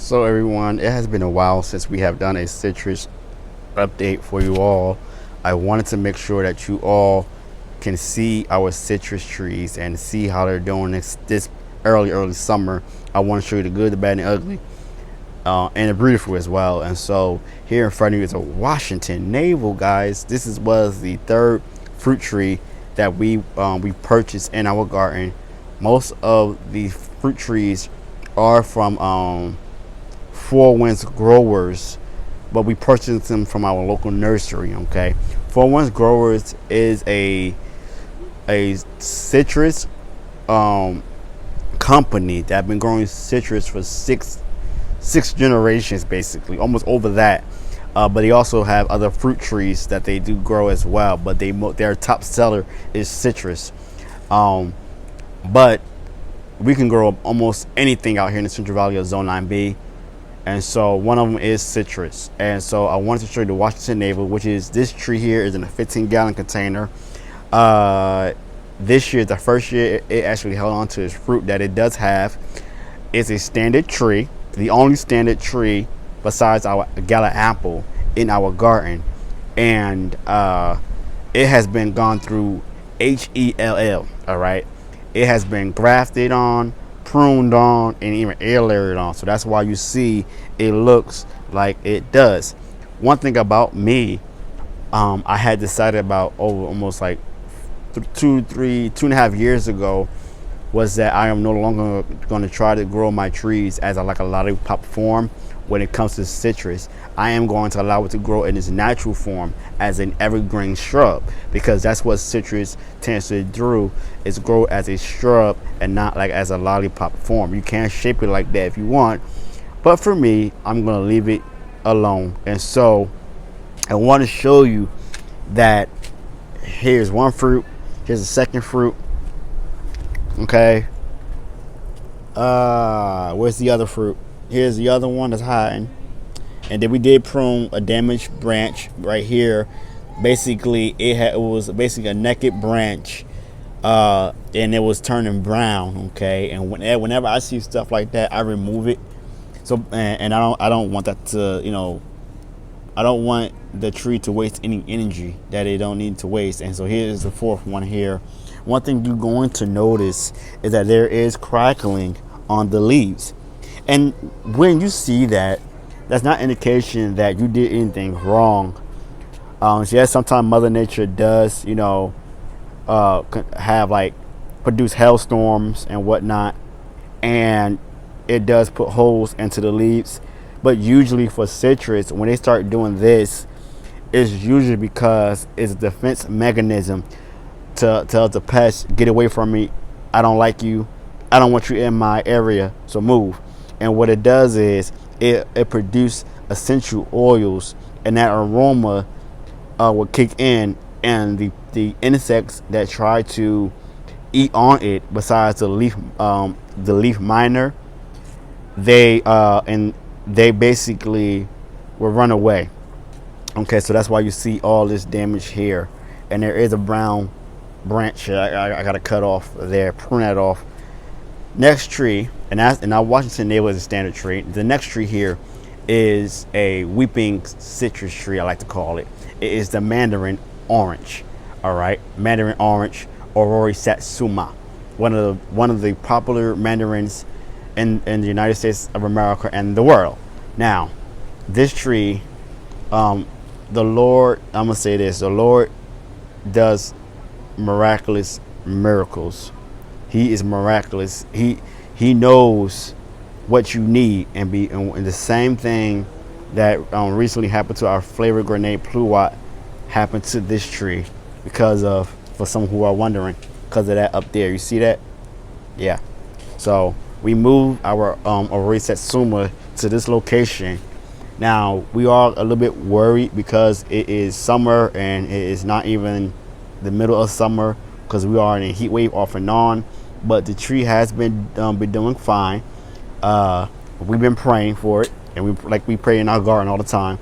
So everyone, it has been a while since we have done a citrus update for you all. I wanted to make sure that you all can see our citrus trees and see how they're doing this early summer. I want to show you the good, the bad, and the ugly, and the beautiful as well. And so here in front of you is a Washington navel, guys. Was the third fruit tree that we purchased in our garden. Most of the fruit trees are from Four Winds growers, but we purchased them from our local nursery. Okay, Four Winds growers is a citrus company that have been growing citrus for six generations, basically, almost over that. But they also have other fruit trees that they do grow as well. But their top seller is citrus. But we can grow almost anything out here in the Central Valley of Zone 9B. And so one of them is citrus. And so I wanted to show you the Washington navel, which is this tree here is in a 15-gallon container. This year, the first year, it actually held on to its fruit that it does have. It's a standard tree, the only standard tree besides our gala apple in our garden. And it has been gone through HELL, all right? It has been grafted on, pruned on, and even air layered on. So that's why you see it looks like it does. One thing about me, I had decided about almost like 2.5 years ago, was that I am no longer going to try to grow my trees as a lollipop form when it comes to citrus. I am going to allow it to grow in its natural form as an evergreen shrub, because that's what citrus tends to do, is grow as a shrub and not like as a lollipop form. You can shape it like that if you want, but for me, I'm going to leave it alone. And so I want to show you that here's one fruit, here's a second fruit. Okay, where's the other fruit? Here's the other one that's hiding. And then we did prune a damaged branch right here. Basically, it was basically a naked branch, and it was turning brown. Okay, and whenever I see stuff like that, I remove it. So and I don't want that to, I don't want the tree to waste any energy that it don't need to waste. And so here's the fourth one here. One thing you're going to notice is that there is crackling on the leaves. And when you see that, that's not indication that you did anything wrong. Yes, sometimes Mother Nature does, have produce hailstorms and whatnot, and it does put holes into the leaves. But usually for citrus, when they start doing this, it's usually because it's a defense mechanism to tell the pest, get away from me, I don't like you, I don't want you in my area, so move. And what it does is it produces essential oils, and that aroma will kick in, and the insects that try to eat on it, besides the leaf miner, they basically will run away. Okay, so that's why you see all this damage here, and there is a brown branch I gotta cut off there, prune that off. Next tree, and our Washington navel is a standard tree. The next tree here is a weeping citrus tree, I like to call it. It is the mandarin orange. All right, mandarin orange, Aurora satsuma, one of the popular mandarins in the United States of America and the world. Now, this tree, the Lord, I'm gonna say this: the Lord does miraculous miracles. He is miraculous. He knows what you need, and the same thing that recently happened to our flavor grenade pluot happened to this tree, for some who are wondering, because of that up there. You see that? Yeah. So we moved our Aurora satsuma to this location. Now we are a little bit worried because it is summer, and it is not even the middle of summer, because we are in a heat wave off and on. But the tree has been doing fine. We've been praying for it, and we pray in our garden all the time.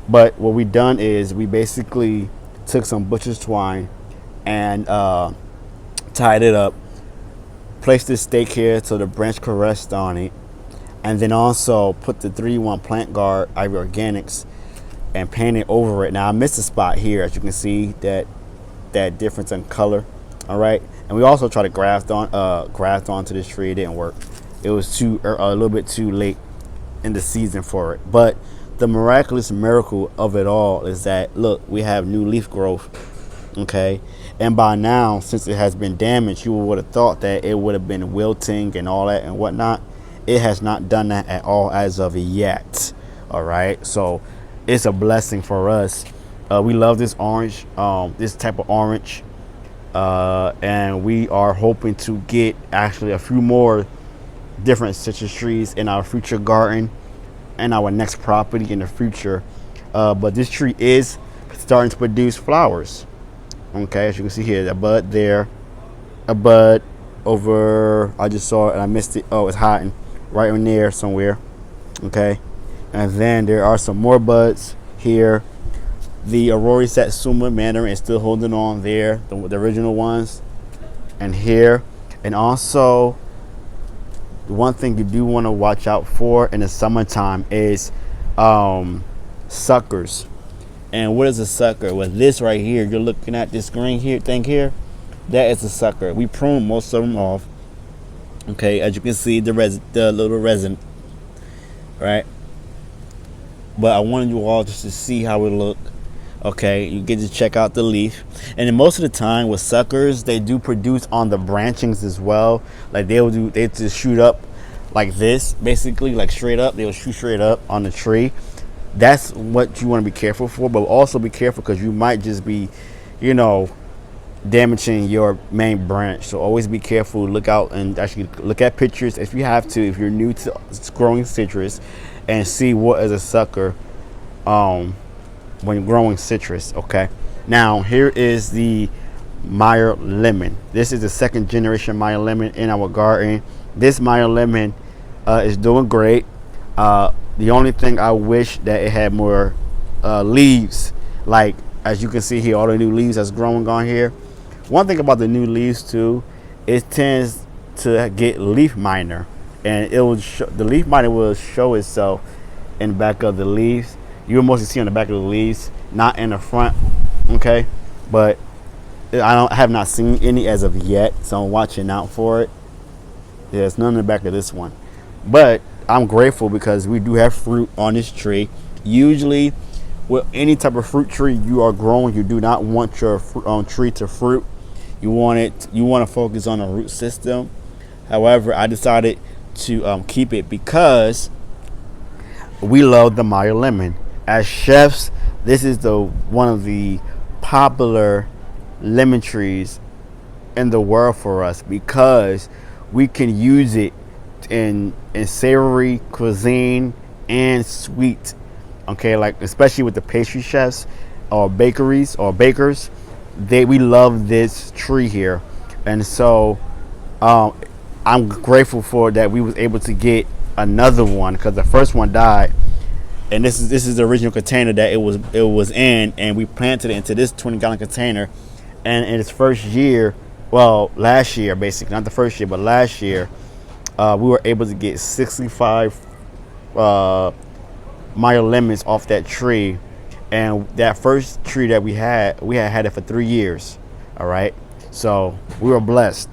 But what we done is we basically took some butcher's twine and tied it up, placed this stake here so the branch could rest on it. and then also put the 3-in-1 Plant Guard Ivy Organics and paint it over it. Now I missed a spot here, as you can see that difference in color. All right, and we also tried to graft onto this tree. It didn't work. It was a little bit too late in the season for it. But the miraculous miracle of it all is that, look, we have new leaf growth. Okay, and by now, since it has been damaged, you would have thought that it would have been wilting and all that and whatnot. It has not done that at all as of yet. All right, so it's a blessing for us. We love this orange, this type of orange, and we are hoping to get actually a few more different citrus trees in our future garden and our next property in the future. But this tree is starting to produce flowers. Okay, as you can see here, a bud there, a bud over. I just saw it and I missed it. Oh, it's hiding right in there somewhere. Okay, and then there are some more buds here. The Aurora Satsuma Mandarin is still holding on there, the original ones, and here. And also, the one thing you do want to watch out for in the summertime is suckers. And what is a sucker? Well, this right here, you're looking at this green thing here, that is a sucker. We prune most of them off. Okay, as you can see, the little resin, right? But I wanted you all just to see how it look. Okay, you get to check out the leaf. And then most of the time with suckers, they do produce on the branchings as well. Like they just shoot up like this, basically, like straight up. They'll shoot straight up on the tree. That's what you want to be careful for, but also be careful because you might just be, damaging your main branch. So always be careful. Look out and actually look at pictures if you have to, if you're new to growing citrus, and see what is a sucker when growing citrus. Okay, now here is the Meyer lemon. This is the 2nd generation Meyer lemon in our garden. This Meyer lemon is doing great. The only thing I wish that it had more leaves, like as you can see here, all the new leaves that's growing on here. One thing about the new leaves too, it tends to get leaf miner, and the leaf miner will show itself in the back of the leaves. You will mostly see on the back of the leaves, not in the front. Okay, but I have not seen any as of yet, so I'm watching out for it. There's none in the back of this one, but I'm grateful because we do have fruit on this tree. Usually with any type of fruit tree you are growing, you do not want your tree to fruit. You want to focus on the root system. However, I decided to keep it because we love the Meyer lemon. As chefs, this is one of the popular lemon trees in the world for us because we can use it in savory cuisine and sweet. Okay, like especially with the pastry chefs or bakeries or bakers, we love this tree here. And so I'm grateful for that we was able to get another one because the first one died. And this is the original container that it was in, and we planted it into this 20-gallon container. And in its first year, well, last year basically, not the first year, but last year, we were able to get 65 Meyer lemons off that tree. And that first tree that we had it for 3 years. All right, so we were blessed.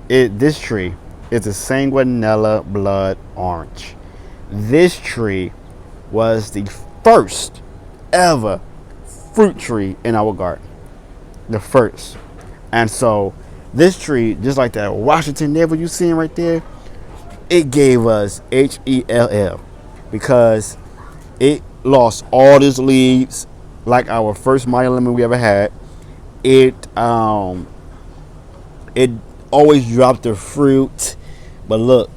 This tree is a Sanguinella Blood Orange. This tree was the first ever fruit tree in our garden, the first. And so this tree, just like that Washington Navel you seeing right there, it gave us HELL because it lost all its leaves like our first Meyer lemon we ever had. It always dropped the fruit, but look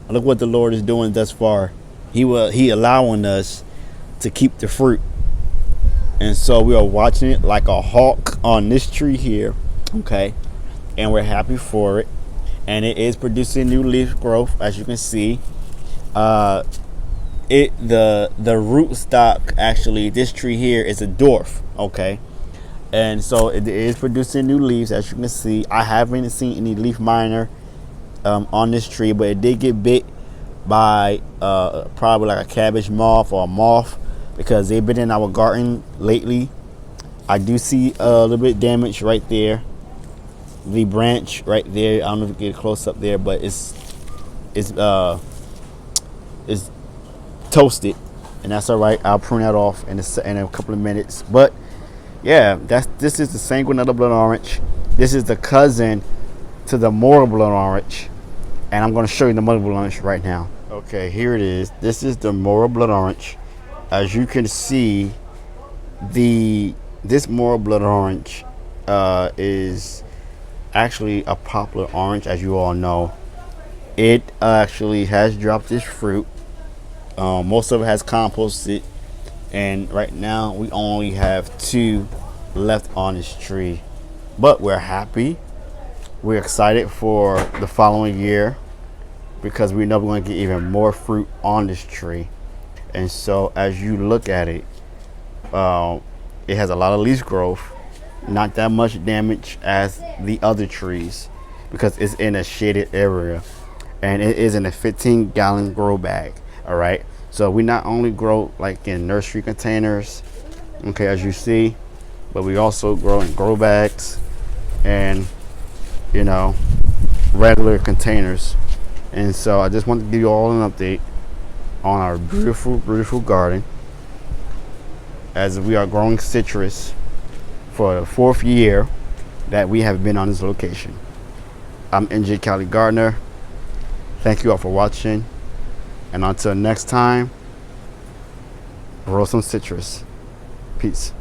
what the Lord is doing thus far. He allowing us to keep the fruit, and so we are watching it like a hawk on this tree here. Okay, and we're happy for it, and it is producing new leaf growth, as you can see. The root stock, actually, this tree here is a dwarf. Okay, and so it is producing new leaves, as you can see. I haven't seen any leaf miner on this tree, but it did get bit by probably like a cabbage moth or a moth, because they've been in our garden lately. I do see a little bit damage right there, the branch right there. I don't know if you can get close up there, but it's toasted, and that's all right. I'll prune that off in a couple of minutes. But yeah, this is the sanguinella blood orange. This is the cousin to the mortal blood orange, and I'm going to show you the mortal blood orange right now. Okay, here it is. This is the mortal blood orange. As you can see, this mortal blood orange is actually a popular orange, as you all know. It actually has dropped its fruit. Most of it has composted, and right now we only have 2 left on this tree. But we're happy. We're excited for the following year, because we know we're going to get even more fruit on this tree. And so as you look at it, it has a lot of leaf growth, not that much damage as the other trees, because it's in a shaded area, and it is in a 15-gallon grow bag. All right, so we not only grow like in nursery containers, okay, as you see, but we also grow in grow bags and, you know, regular containers. And so I just want to give you all an update on our beautiful garden, as we are growing citrus for the 4th year that we have been on this location. I'm NJCaliGardener. Thank you all for watching, and until next time, grow some citrus. Peace.